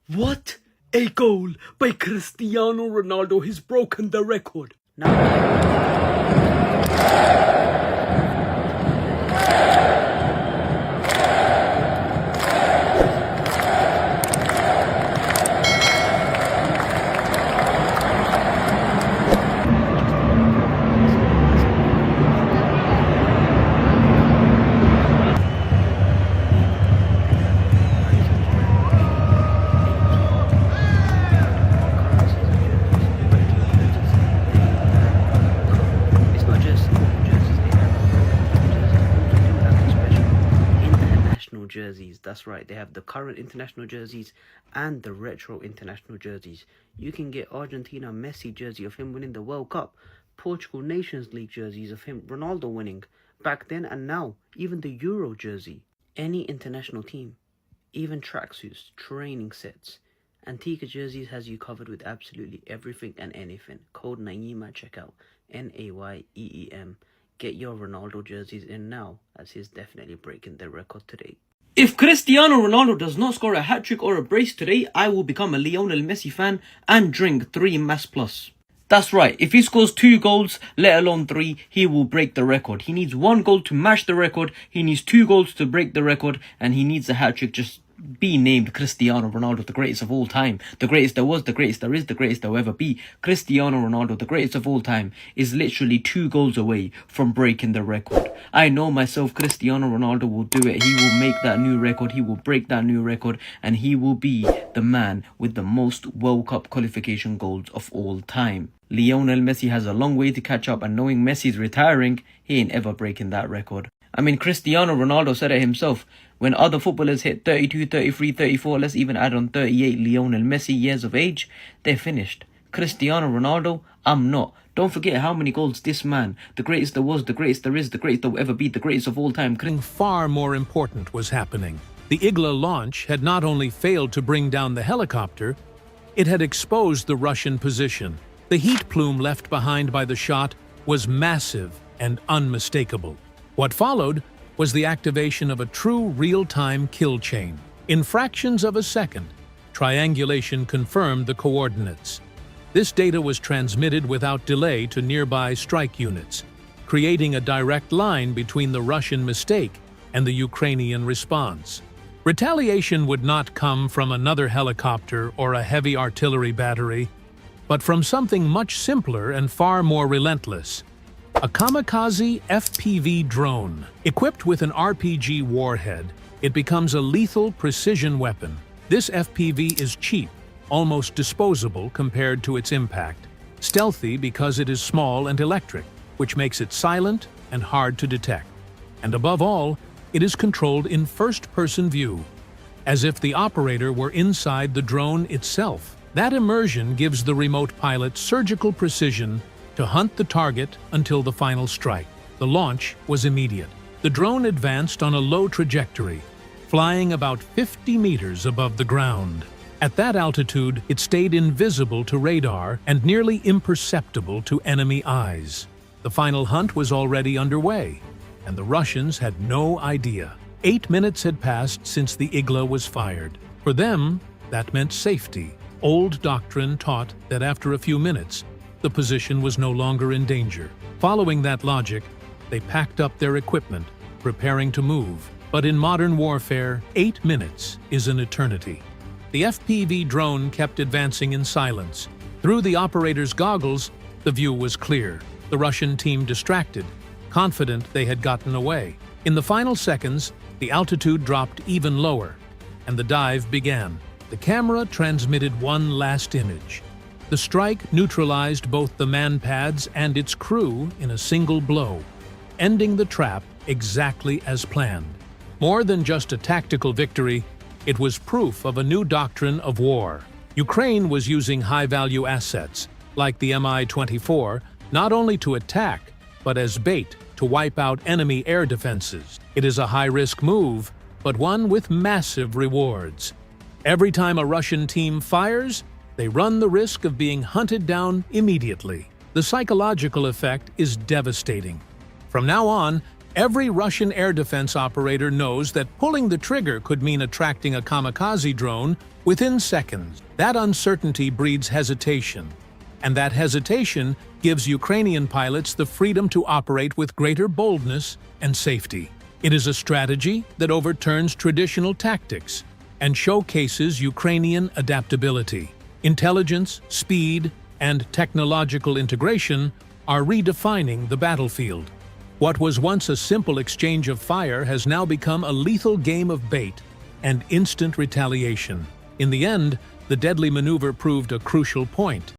What? A goal by Cristiano Ronaldo has broken the record. Jerseys. That's right, they have the current international jerseys and the retro international jerseys. You can get Argentina Messi jersey of him winning the World Cup, Portugal Nations League jerseys of him, Ronaldo winning back then and now, even the Euro jersey. Any international team, even tracksuits, training sets, Antigua jerseys has you covered with absolutely everything and anything. Code Naeem at checkout, Naeem. Get your Ronaldo jerseys in now, as he's definitely breaking the record today. If Cristiano Ronaldo does not score a hat-trick or a brace today, I will become a Lionel Messi fan and drink 3 Mass Plus. That's right, if he scores 2 goals, let alone 3, he will break the record. He needs 1 goal to match the record, he needs 2 goals to break the record, and he needs a hat-trick. Just be named Cristiano Ronaldo, the greatest of all time. The greatest there was, the greatest there is, the greatest there will ever be. Cristiano Ronaldo, the greatest of all time, is literally 2 goals away from breaking the record. I know myself, Cristiano Ronaldo will do it. He will make that new record, he will break that new record, and he will be the man with the most World Cup qualification goals of all time. Lionel Messi has a long way to catch up, and knowing Messi's retiring, he ain't ever breaking that record. I mean, Cristiano Ronaldo said it himself. When other footballers hit 32, 33, 34, let's even add on 38 Lionel Messi years of age, they're finished. Cristiano Ronaldo, I'm not. Don't forget how many goals this man, the greatest there was, the greatest there is, the greatest there will ever be, the greatest of all time. Far more important was happening. The Igla launch had not only failed to bring down the helicopter, it had exposed the Russian position. The heat plume left behind by the shot was massive and unmistakable. What followed was the activation of a true real-time kill chain. In fractions of a second, triangulation confirmed the coordinates. This data was transmitted without delay to nearby strike units, creating a direct line between the Russian mistake and the Ukrainian response. Retaliation would not come from another helicopter or a heavy artillery battery, but from something much simpler and far more relentless. A kamikaze FPV drone. Equipped with an RPG warhead, it becomes a lethal precision weapon. This FPV is cheap, almost disposable compared to its impact. Stealthy because it is small and electric, which makes it silent and hard to detect. And above all, it is controlled in first-person view, as if the operator were inside the drone itself. That immersion gives the remote pilot surgical precision to hunt the target until the final strike. The launch was immediate. The drone advanced on a low trajectory, flying about 50 meters above the ground. At that altitude, it stayed invisible to radar and nearly imperceptible to enemy eyes. The final hunt was already underway, and the Russians had no idea. 8 minutes had passed since the Igla was fired. For them, that meant safety. Old doctrine taught that after a few minutes, the position was no longer in danger. Following that logic, they packed up their equipment, preparing to move. But in modern warfare, 8 minutes is an eternity. The FPV drone kept advancing in silence. Through the operator's goggles, the view was clear. The Russian team distracted, confident they had gotten away. In the final seconds, the altitude dropped even lower, and the dive began. The camera transmitted one last image. The strike neutralized both the man-pads and its crew in a single blow, ending the trap exactly as planned. More than just a tactical victory, it was proof of a new doctrine of war. Ukraine was using high-value assets, like the Mi-24, not only to attack, but as bait to wipe out enemy air defenses. It is a high-risk move, but one with massive rewards. Every time a Russian team fires, they run the risk of being hunted down immediately. The psychological effect is devastating. From now on, Every Russian air defense operator knows that pulling the trigger could mean attracting a kamikaze drone within seconds. That uncertainty breeds hesitation, and that hesitation gives Ukrainian pilots the freedom to operate with greater boldness and safety. It is a strategy that overturns traditional tactics and showcases Ukrainian adaptability. Intelligence, speed, and technological integration are redefining the battlefield. What was once a simple exchange of fire has now become a lethal game of bait and instant retaliation. In the end, the deadly maneuver proved a crucial point.